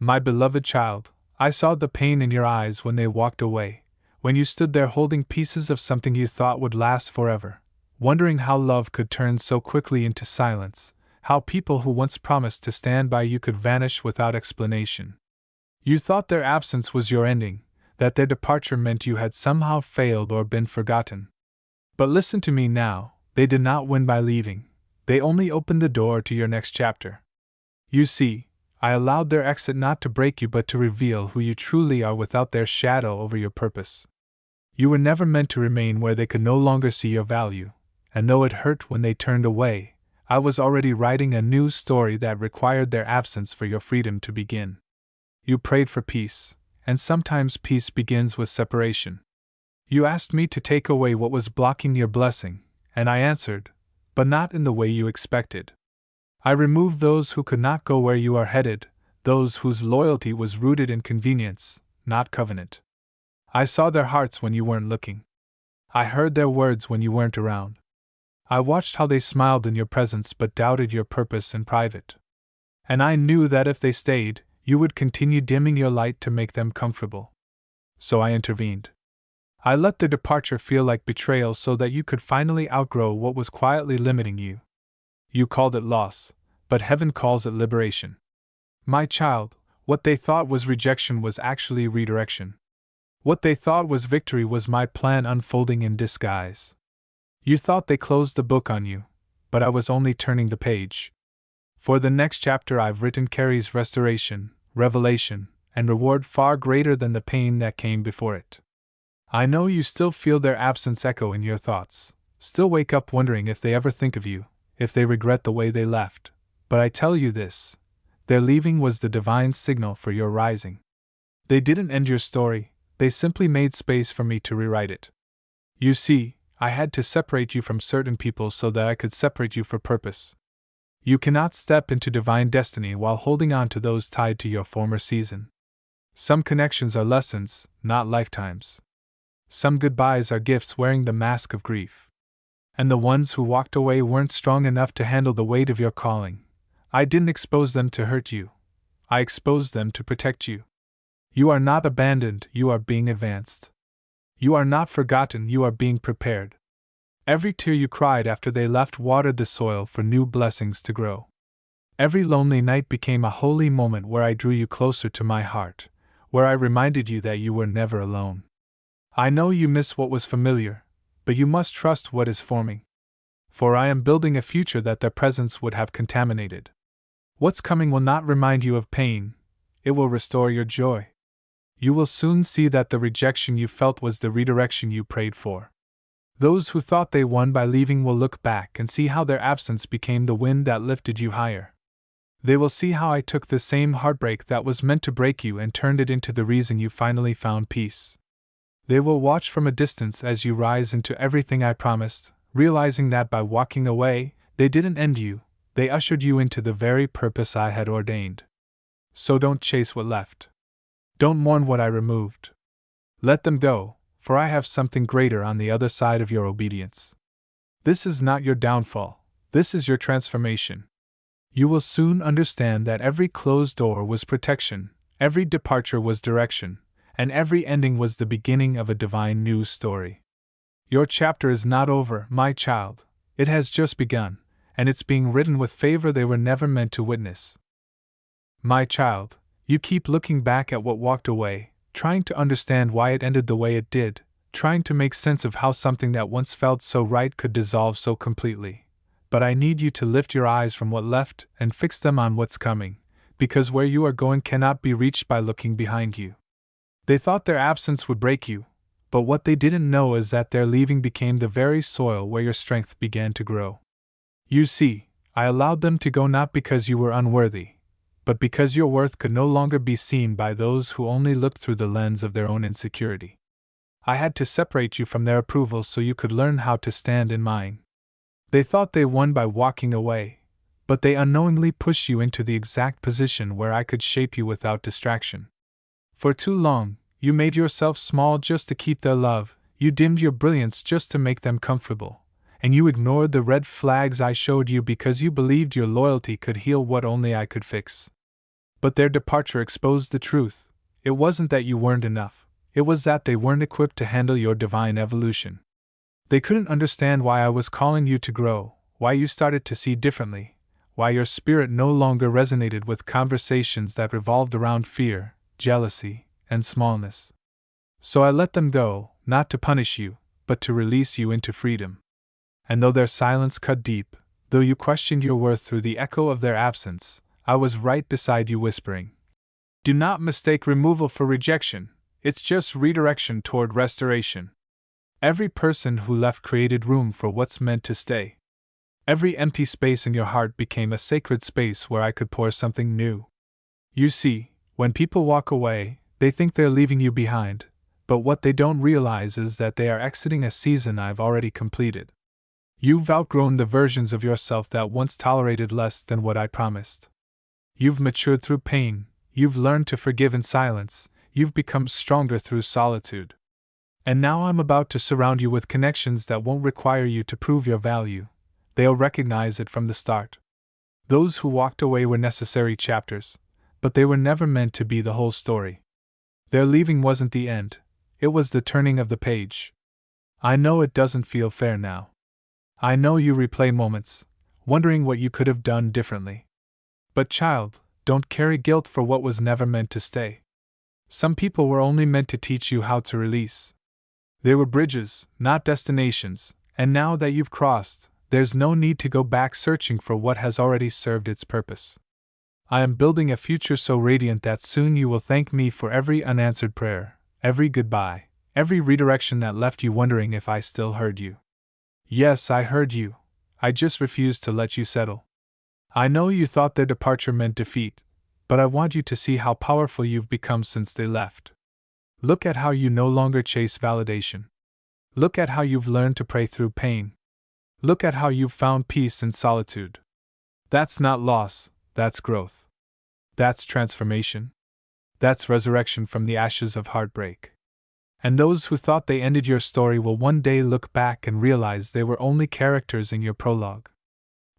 My beloved child, I saw the pain in your eyes when they walked away, when you stood there holding pieces of something you thought would last forever, wondering how love could turn so quickly into silence, how people who once promised to stand by you could vanish without explanation. You thought their absence was your ending, that their departure meant you had somehow failed or been forgotten. But listen to me now, they did not win by leaving, they only opened the door to your next chapter. You see, I allowed their exit not to break you but to reveal who you truly are without their shadow over your purpose. You were never meant to remain where they could no longer see your value, and though it hurt when they turned away, I was already writing a new story that required their absence for your freedom to begin. You prayed for peace, and sometimes peace begins with separation. You asked me to take away what was blocking your blessing, and I answered, but not in the way you expected. I removed those who could not go where you are headed, those whose loyalty was rooted in convenience, not covenant. I saw their hearts when you weren't looking. I heard their words when you weren't around. I watched how they smiled in your presence but doubted your purpose in private. And I knew that if they stayed, you would continue dimming your light to make them comfortable. So I intervened. I let their departure feel like betrayal so that you could finally outgrow what was quietly limiting you. You called it loss, but heaven calls it liberation. My child, what they thought was rejection was actually redirection. What they thought was victory was my plan unfolding in disguise. You thought they closed the book on you, but I was only turning the page. For the next chapter I've written carries restoration, revelation, and reward far greater than the pain that came before it. I know you still feel their absence echo in your thoughts, still wake up wondering if they ever think of you, if they regret the way they left, but I tell you this, their leaving was the divine signal for your rising. They didn't end your story, they simply made space for me to rewrite it. You see, I had to separate you from certain people so that I could separate you for purpose. You cannot step into divine destiny while holding on to those tied to your former season. Some connections are lessons, not lifetimes. Some goodbyes are gifts wearing the mask of grief. And the ones who walked away weren't strong enough to handle the weight of your calling. I didn't expose them to hurt you. I exposed them to protect you. You are not abandoned, you are being advanced. You are not forgotten, you are being prepared. Every tear you cried after they left watered the soil for new blessings to grow. Every lonely night became a holy moment where I drew you closer to my heart, where I reminded you that you were never alone. I know you miss what was familiar, but you must trust what is forming. For I am building a future that their presence would have contaminated. What's coming will not remind you of pain, it will restore your joy. You will soon see that the rejection you felt was the redirection you prayed for. Those who thought they won by leaving will look back and see how their absence became the wind that lifted you higher. They will see how I took the same heartbreak that was meant to break you and turned it into the reason you finally found peace. They will watch from a distance as you rise into everything I promised, realizing that by walking away, they didn't end you, they ushered you into the very purpose I had ordained. So don't chase what left. Don't mourn what I removed. Let them go, for I have something greater on the other side of your obedience. This is not your downfall, this is your transformation. You will soon understand that every closed door was protection, every departure was direction, and every ending was the beginning of a divine new story. Your chapter is not over, my child, it has just begun, and it's being written with favor they were never meant to witness. My child, you keep looking back at what walked away, trying to understand why it ended the way it did, trying to make sense of how something that once felt so right could dissolve so completely. But I need you to lift your eyes from what left and fix them on what's coming, because where you are going cannot be reached by looking behind you. They thought their absence would break you, but what they didn't know is that their leaving became the very soil where your strength began to grow. You see, I allowed them to go not because you were unworthy, but because your worth could no longer be seen by those who only looked through the lens of their own insecurity. I had to separate you from their approval so you could learn how to stand in mine. They thought they won by walking away, but they unknowingly pushed you into the exact position where I could shape you without distraction. For too long, you made yourself small just to keep their love, you dimmed your brilliance just to make them comfortable, and you ignored the red flags I showed you because you believed your loyalty could heal what only I could fix. But their departure exposed the truth. It wasn't that you weren't enough, it was that they weren't equipped to handle your divine evolution. They couldn't understand why I was calling you to grow, why you started to see differently, why your spirit no longer resonated with conversations that revolved around fear, jealousy, and smallness. So I let them go, not to punish you, but to release you into freedom. And though their silence cut deep, though you questioned your worth through the echo of their absence, I was right beside you whispering, "Do not mistake removal for rejection, it's just redirection toward restoration." Every person who left created room for what's meant to stay. Every empty space in your heart became a sacred space where I could pour something new. You see, when people walk away, they think they're leaving you behind, but what they don't realize is that they are exiting a season I've already completed. You've outgrown the versions of yourself that once tolerated less than what I promised. You've matured through pain, you've learned to forgive in silence, you've become stronger through solitude. And now I'm about to surround you with connections that won't require you to prove your value. They'll recognize it from the start. Those who walked away were necessary chapters, but they were never meant to be the whole story. Their leaving wasn't the end, it was the turning of the page. I know it doesn't feel fair now. I know you replay moments, wondering what you could have done differently. But child, don't carry guilt for what was never meant to stay. Some people were only meant to teach you how to release. They were bridges, not destinations, and now that you've crossed, there's no need to go back searching for what has already served its purpose. I am building a future so radiant that soon you will thank me for every unanswered prayer, every goodbye, every redirection that left you wondering if I still heard you. Yes, I heard you. I just refused to let you settle. I know you thought their departure meant defeat, but I want you to see how powerful you've become since they left. Look at how you no longer chase validation. Look at how you've learned to pray through pain. Look at how you've found peace in solitude. That's not loss, that's growth. That's transformation. That's resurrection from the ashes of heartbreak. And those who thought they ended your story will one day look back and realize they were only characters in your prologue.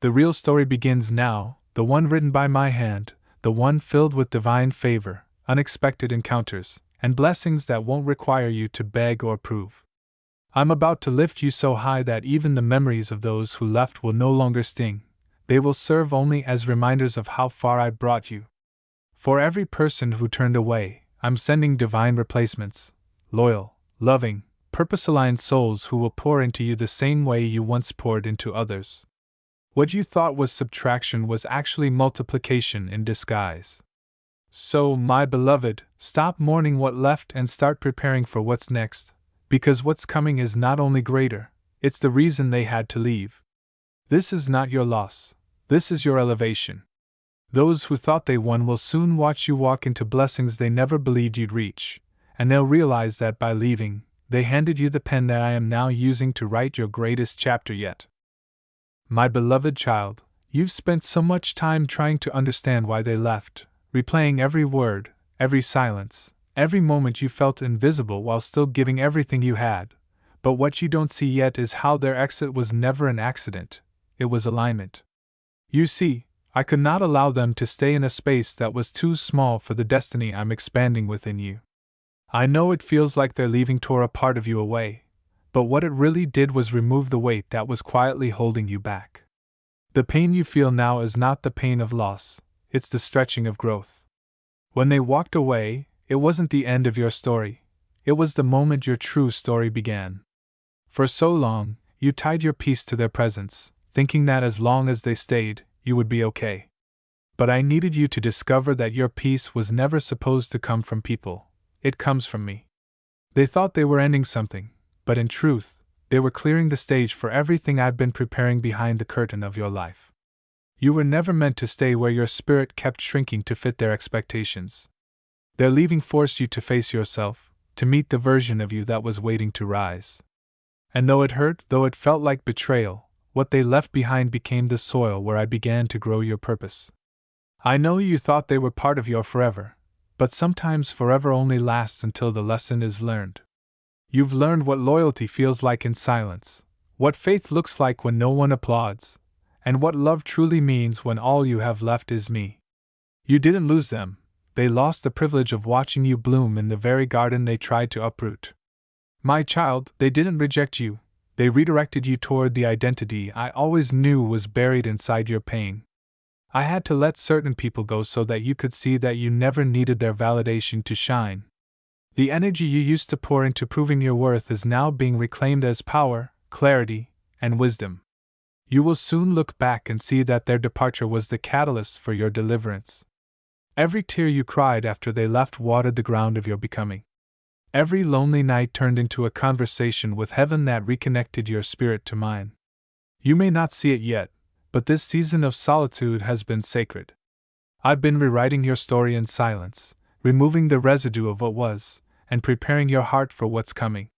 The real story begins now, the one written by my hand, the one filled with divine favor, unexpected encounters, and blessings that won't require you to beg or prove. I'm about to lift you so high that even the memories of those who left will no longer sting. They will serve only as reminders of how far I brought you. For every person who turned away, I'm sending divine replacements, loyal, loving, purpose-aligned souls who will pour into you the same way you once poured into others. What you thought was subtraction was actually multiplication in disguise. So, my beloved, stop mourning what left and start preparing for what's next, because what's coming is not only greater, it's the reason they had to leave. This is not your loss, this is your elevation. Those who thought they won will soon watch you walk into blessings they never believed you'd reach, and they'll realize that by leaving, they handed you the pen that I am now using to write your greatest chapter yet. My beloved child, you've spent so much time trying to understand why they left, replaying every word, every silence, every moment you felt invisible while still giving everything you had, but what you don't see yet is how their exit was never an accident, it was alignment. You see, I could not allow them to stay in a space that was too small for the destiny I'm expanding within you. I know it feels like their leaving tore a part of you away, but what it really did was remove the weight that was quietly holding you back. The pain you feel now is not the pain of loss, it's the stretching of growth. When they walked away, it wasn't the end of your story, it was the moment your true story began. For so long, you tied your peace to their presence, thinking that as long as they stayed, you would be okay. But I needed you to discover that your peace was never supposed to come from people, it comes from me. They thought they were ending something, but in truth, they were clearing the stage for everything I've been preparing behind the curtain of your life. You were never meant to stay where your spirit kept shrinking to fit their expectations. Their leaving forced you to face yourself, to meet the version of you that was waiting to rise. And though it hurt, though it felt like betrayal, what they left behind became the soil where I began to grow your purpose. I know you thought they were part of your forever, but sometimes forever only lasts until the lesson is learned. You've learned what loyalty feels like in silence, what faith looks like when no one applauds, and what love truly means when all you have left is me. You didn't lose them, they lost the privilege of watching you bloom in the very garden they tried to uproot. My child, they didn't reject you, they redirected you toward the identity I always knew was buried inside your pain. I had to let certain people go so that you could see that you never needed their validation to shine. The energy you used to pour into proving your worth is now being reclaimed as power, clarity, and wisdom. You will soon look back and see that their departure was the catalyst for your deliverance. Every tear you cried after they left watered the ground of your becoming. Every lonely night turned into a conversation with heaven that reconnected your spirit to mine. You may not see it yet, but this season of solitude has been sacred. I've been rewriting your story in silence, removing the residue of what was, and preparing your heart for what's coming.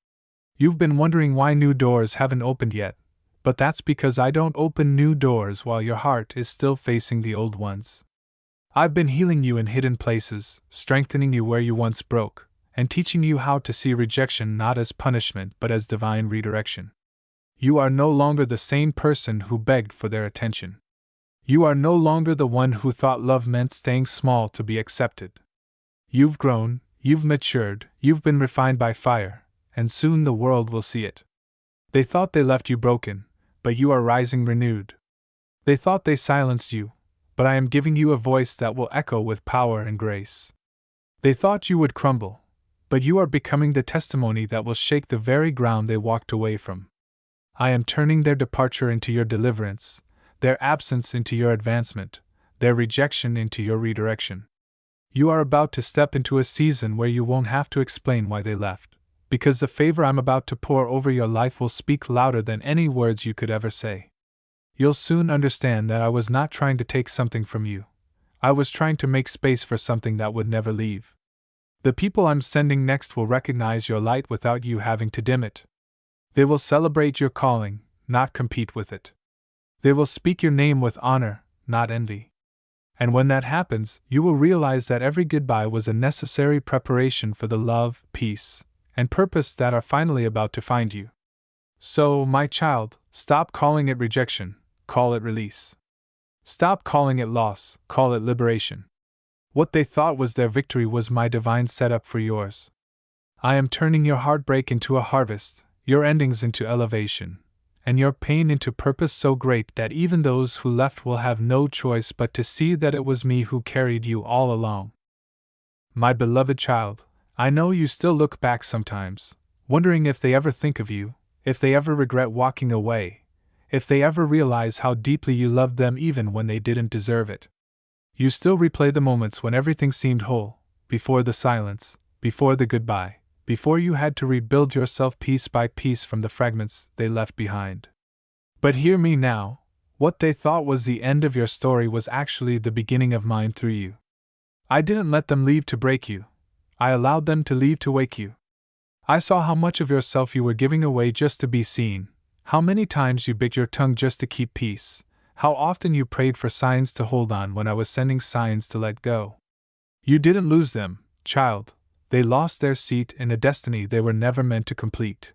You've been wondering why new doors haven't opened yet, but that's because I don't open new doors while your heart is still facing the old ones. I've been healing you in hidden places, strengthening you where you once broke, and teaching you how to see rejection not as punishment but as divine redirection. You are no longer the same person who begged for their attention. You are no longer the one who thought love meant staying small to be accepted. You've grown, you've matured, you've been refined by fire, and soon the world will see it. They thought they left you broken, but you are rising renewed. They thought they silenced you, but I am giving you a voice that will echo with power and grace. They thought you would crumble, but you are becoming the testimony that will shake the very ground they walked away from. I am turning their departure into your deliverance, their absence into your advancement, their rejection into your redirection. You are about to step into a season where you won't have to explain why they left, because the favor I'm about to pour over your life will speak louder than any words you could ever say. You'll soon understand that I was not trying to take something from you. I was trying to make space for something that would never leave. The people I'm sending next will recognize your light without you having to dim it. They will celebrate your calling, not compete with it. They will speak your name with honor, not envy. And when that happens, you will realize that every goodbye was a necessary preparation for the love, peace, and purpose that are finally about to find you. So, my child, stop calling it rejection, call it release. Stop calling it loss, call it liberation. What they thought was their victory was my divine setup for yours. I am turning your heartbreak into a harvest, your endings into elevation, and your pain into purpose so great that even those who left will have no choice but to see that it was me who carried you all along. My beloved child, I know you still look back sometimes, wondering if they ever think of you, if they ever regret walking away, if they ever realize how deeply you loved them even when they didn't deserve it. You still replay the moments when everything seemed whole, before the silence, before the goodbye, before you had to rebuild yourself piece by piece from the fragments they left behind. But hear me now, what they thought was the end of your story was actually the beginning of mine through you. I didn't let them leave to break you, I allowed them to leave to wake you. I saw how much of yourself you were giving away just to be seen, how many times you bit your tongue just to keep peace, how often you prayed for signs to hold on when I was sending signs to let go. You didn't lose them, child. They lost their seat in a destiny they were never meant to complete.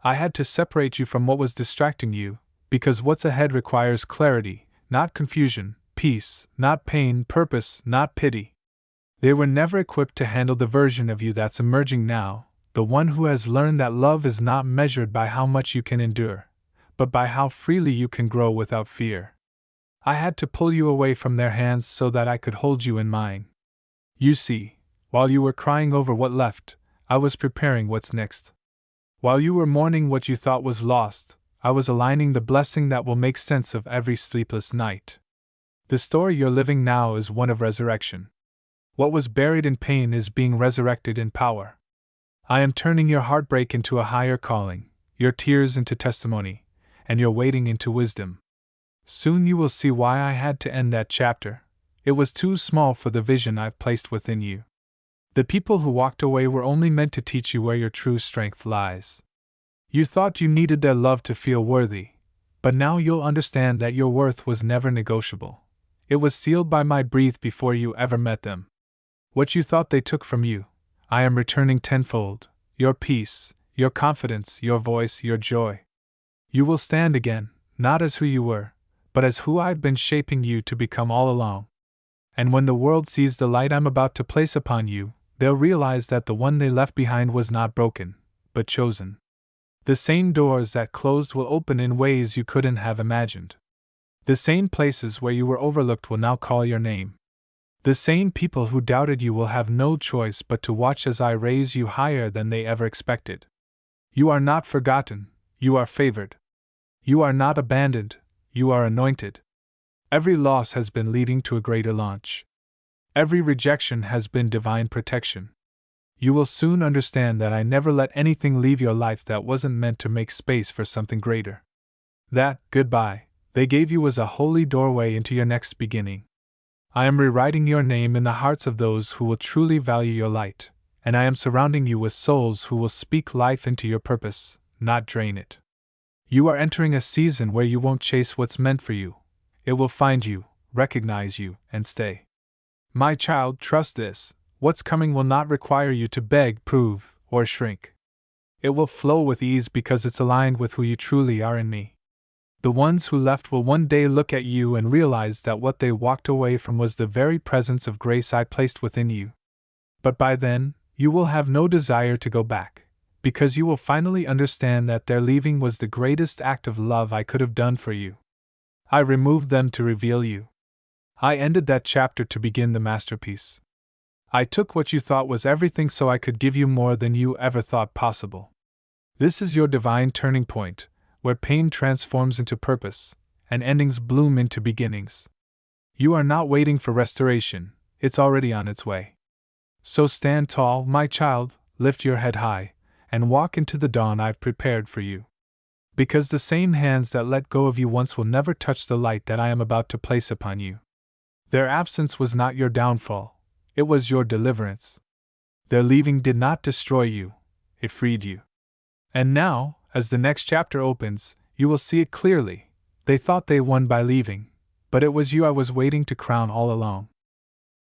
I had to separate you from what was distracting you, because what's ahead requires clarity, not confusion, peace, not pain, purpose, not pity. They were never equipped to handle the version of you that's emerging now, the one who has learned that love is not measured by how much you can endure, but by how freely you can grow without fear. I had to pull you away from their hands so that I could hold you in mine. You see, while you were crying over what left, I was preparing what's next. While you were mourning what you thought was lost, I was aligning the blessing that will make sense of every sleepless night. The story you're living now is one of resurrection. What was buried in pain is being resurrected in power. I am turning your heartbreak into a higher calling, your tears into testimony, and your waiting into wisdom. Soon you will see why I had to end that chapter. It was too small for the vision I've placed within you. The people who walked away were only meant to teach you where your true strength lies. You thought you needed their love to feel worthy, but now you'll understand that your worth was never negotiable. It was sealed by my breath before you ever met them. What you thought they took from you, I am returning tenfold, your peace, your confidence, your voice, your joy. You will stand again, not as who you were, but as who I've been shaping you to become all along. And when the world sees the light I'm about to place upon you, they'll realize that the one they left behind was not broken, but chosen. The same doors that closed will open in ways you couldn't have imagined. The same places where you were overlooked will now call your name. The same people who doubted you will have no choice but to watch as I raise you higher than they ever expected. You are not forgotten, you are favored. You are not abandoned, you are anointed. Every loss has been leading to a greater launch. Every rejection has been divine protection. You will soon understand that I never let anything leave your life that wasn't meant to make space for something greater. That goodbye they gave you was a holy doorway into your next beginning. I am rewriting your name in the hearts of those who will truly value your light, and I am surrounding you with souls who will speak life into your purpose, not drain it. You are entering a season where you won't chase what's meant for you. It will find you, recognize you, and stay. My child, trust this. What's coming will not require you to beg, prove, or shrink. It will flow with ease because it's aligned with who you truly are in me. The ones who left will one day look at you and realize that what they walked away from was the very presence of grace I placed within you. But by then, you will have no desire to go back, because you will finally understand that their leaving was the greatest act of love I could have done for you. I removed them to reveal you. I ended that chapter to begin the masterpiece. I took what you thought was everything so I could give you more than you ever thought possible. This is your divine turning point, where pain transforms into purpose, and endings bloom into beginnings. You are not waiting for restoration, it's already on its way. So stand tall, my child, lift your head high, and walk into the dawn I've prepared for you. Because the same hands that let go of you once will never touch the light that I am about to place upon you. Their absence was not your downfall, it was your deliverance. Their leaving did not destroy you, it freed you. And now, as the next chapter opens, you will see it clearly. They thought they won by leaving, but it was you I was waiting to crown all along.